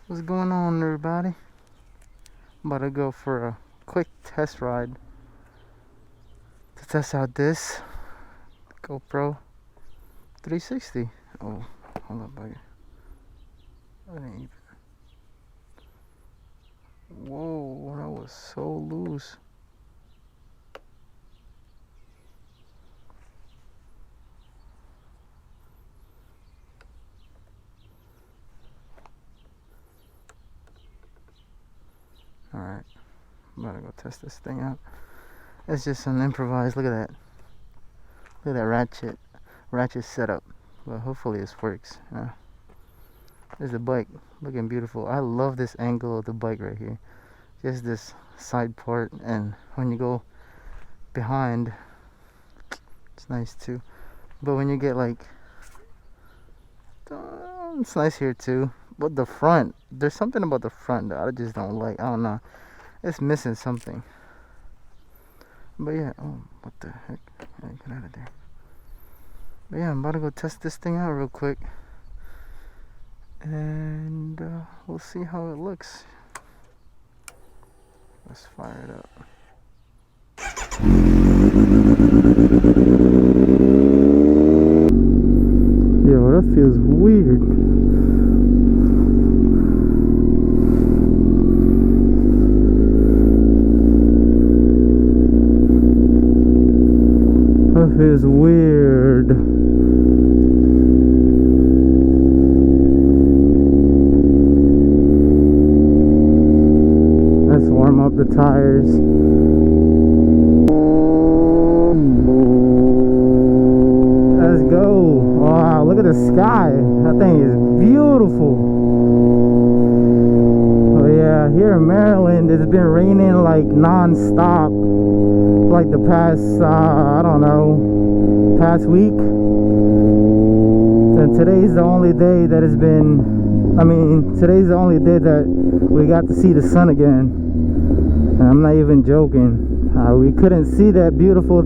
What's going on, everybody? I'm about to go for a quick test ride to test out this GoPro 360. Oh, hold up, buddy. That ain't even. Whoa, that was so loose. Alright, I'm about to go test this thing out. It's just an improvised. Look at that. Look at that ratchet setup. Well, hopefully this works. There's the bike, looking beautiful. I love this angle of the bike right here. Just this side part, and when you go behind, it's nice too. But when you get like, it's nice here too. But the front, there's something about the front that I just don't like. I don't know. It's missing something. But yeah, oh, what the heck? Get out of there. But yeah, I'm about to go test this thing out real quick. And we'll see how it looks. Let's fire it up. Yo, that feels weird. That feels weird. Let's warm up the tires. Let's go. Wow, look at the sky. That thing is beautiful. Oh yeah, here in Maryland it's been raining like non-stop like the past I don't know, past week. And today's the only day that it's been, today's the only day that we got to see the sun again. And I'm not even joking. We couldn't see that beautiful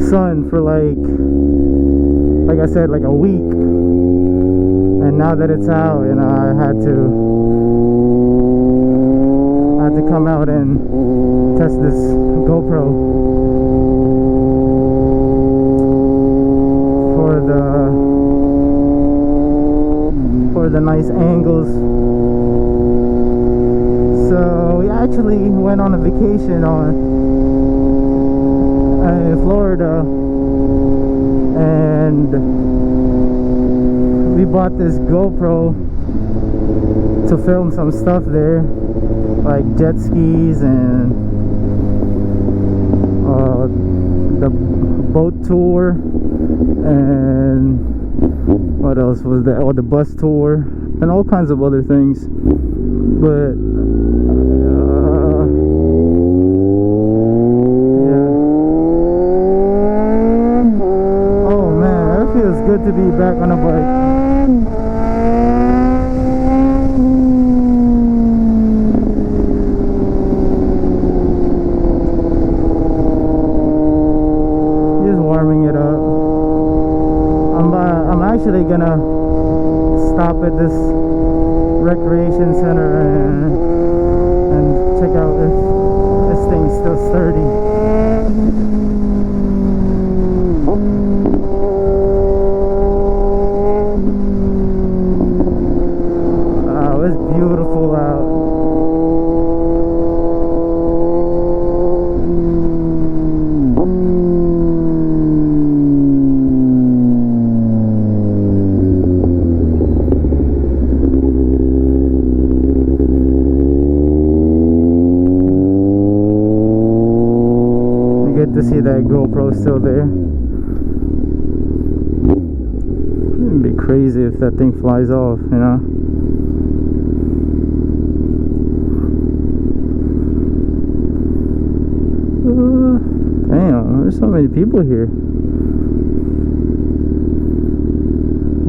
sun for like I said, like a week. And now that it's out, you know, I had to come out and test this GoPro for the nice angles. So we actually went on a vacation in Florida, and we bought this GoPro to film some stuff there, like jet skis and the boat tour, and what else was there? Oh, the bus tour and all kinds of other things. But yeah. Oh man, it feels good to be back on a bike. Actually gonna stop at this recreation center and check out if this thing's still sturdy. Oh, it's beautiful out. To see that GoPro still there. It'd be crazy if that thing flies off, you know. Damn, there's so many people here.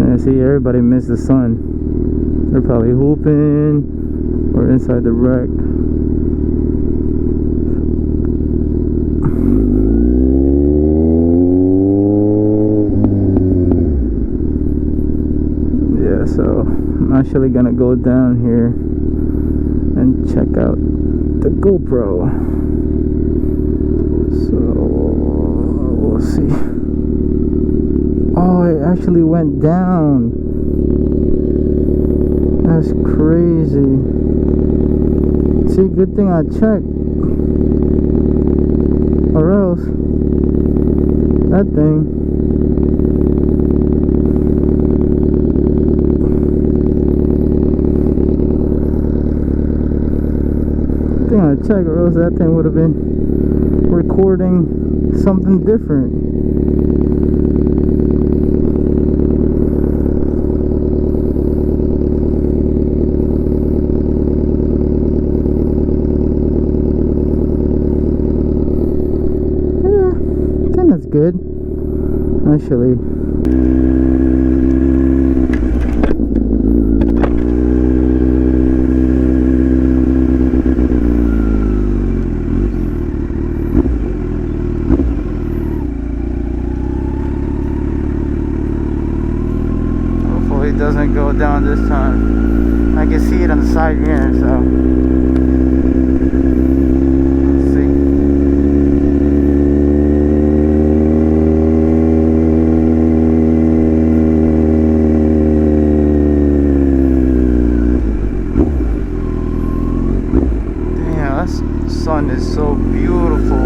And I see everybody missed the sun. They're probably hooping or inside the wreck. Yeah, so I'm actually gonna go down here and check out the GoPro. So we'll see. Oh, it actually went down. That's crazy. See, good thing I checked, or else that thing. I checked, or else that thing would have been recording something different. Yeah, I think that's good, actually. It doesn't go down this time. I can see it on the side mirror, so let's see. Damn, that sun is so beautiful.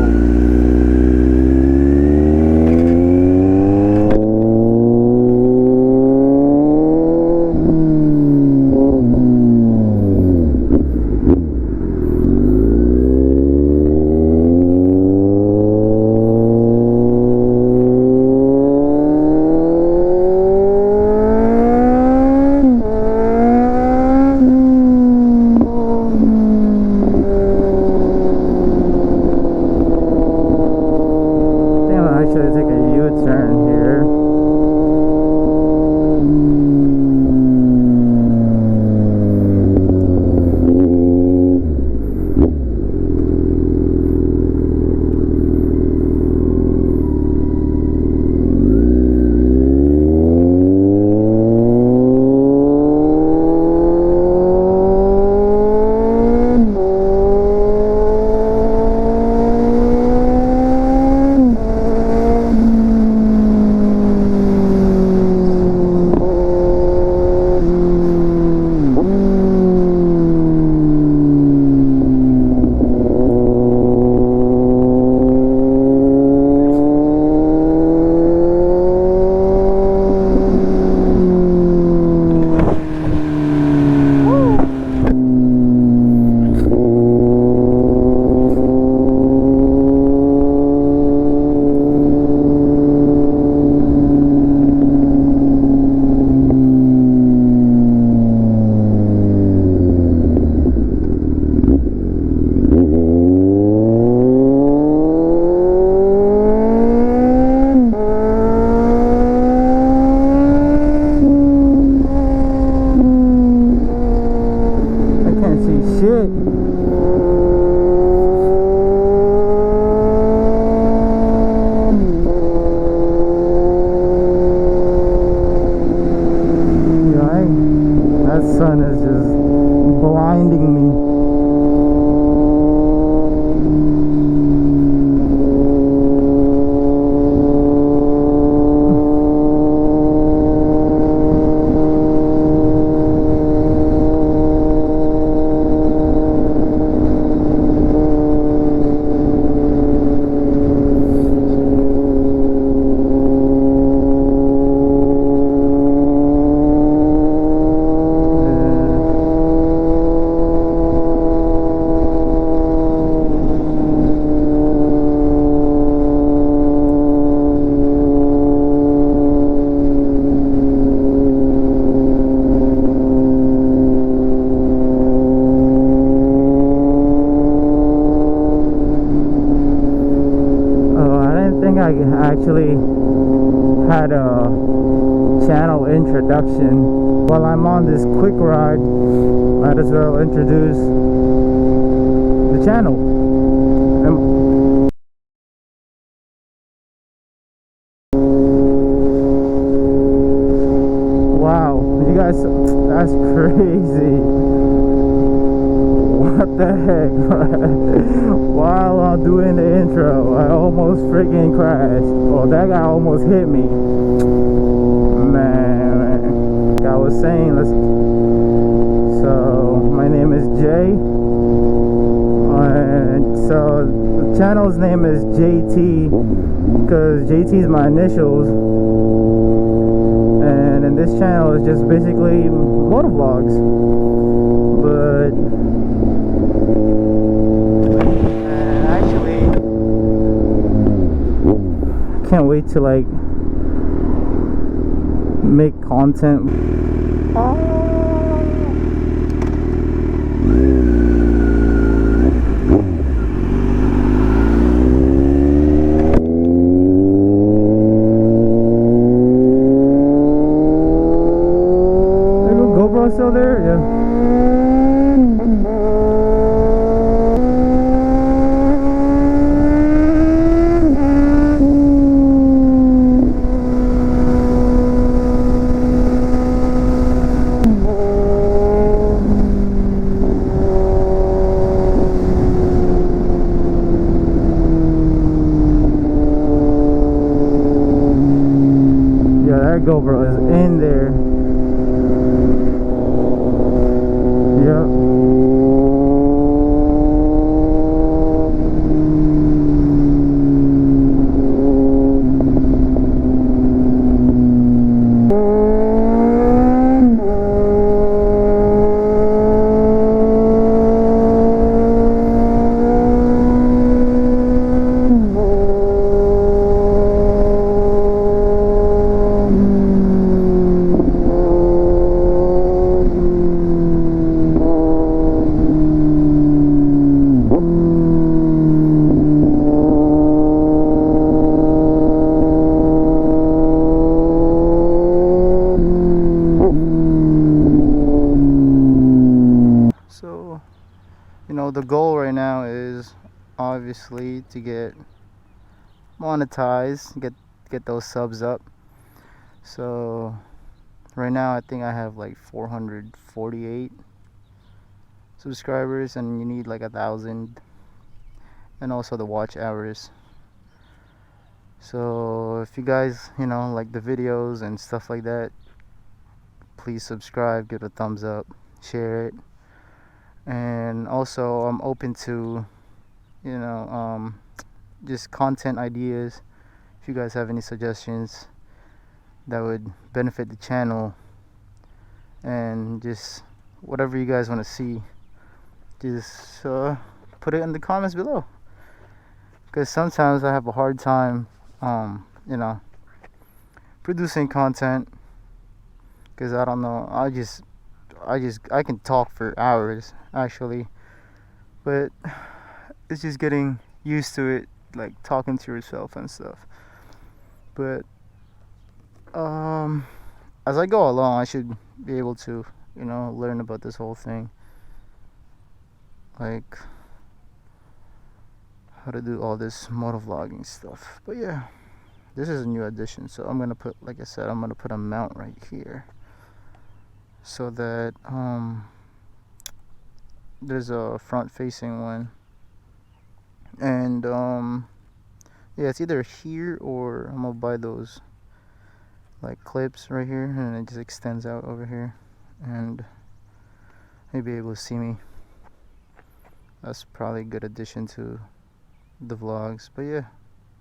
sun is just blinding me. I actually had a channel introduction. While I'm on this quick ride, might as well introduce the channel. Wow, you guys That's crazy. What the heck, bro? While I'm doing the intro, I almost freaking crashed. Well, that guy almost hit me. Man. Like I was saying, so my name is Jay. And so the channel's name is JT because JT is my initials. And in this channel is just basically motovlogs. But actually, I can't wait to like make content. GoPro still there? Yeah. Yeah, that GoPro is in there. Yep. So, you know, the goal right now is obviously to get monetized, get those subs up. So right now I think I have like 448 subscribers, and you need like 1,000, and also the watch hours. So if you guys, you know, like the videos and stuff like that, please subscribe, give it a thumbs up, share it. And also I'm open to, you know, just content ideas. If you guys have any suggestions that would benefit the channel, and just whatever you guys want to see, just put it in the comments below, because sometimes I have a hard time you know, producing content, because I don't know, I can talk for hours actually, but it's just getting used to it, like talking to yourself and stuff. But as I go along, I should be able to, you know, learn about this whole thing, like how to do all this motovlogging stuff. But yeah, this is a new addition, so I'm gonna put, like I said, I'm gonna put a mount right here, so that there's a front facing one. And yeah, it's either here, or I'm gonna buy those like clips right here, and it just extends out over here, and you'll be able to see me. That's probably a good addition to the vlogs. But yeah,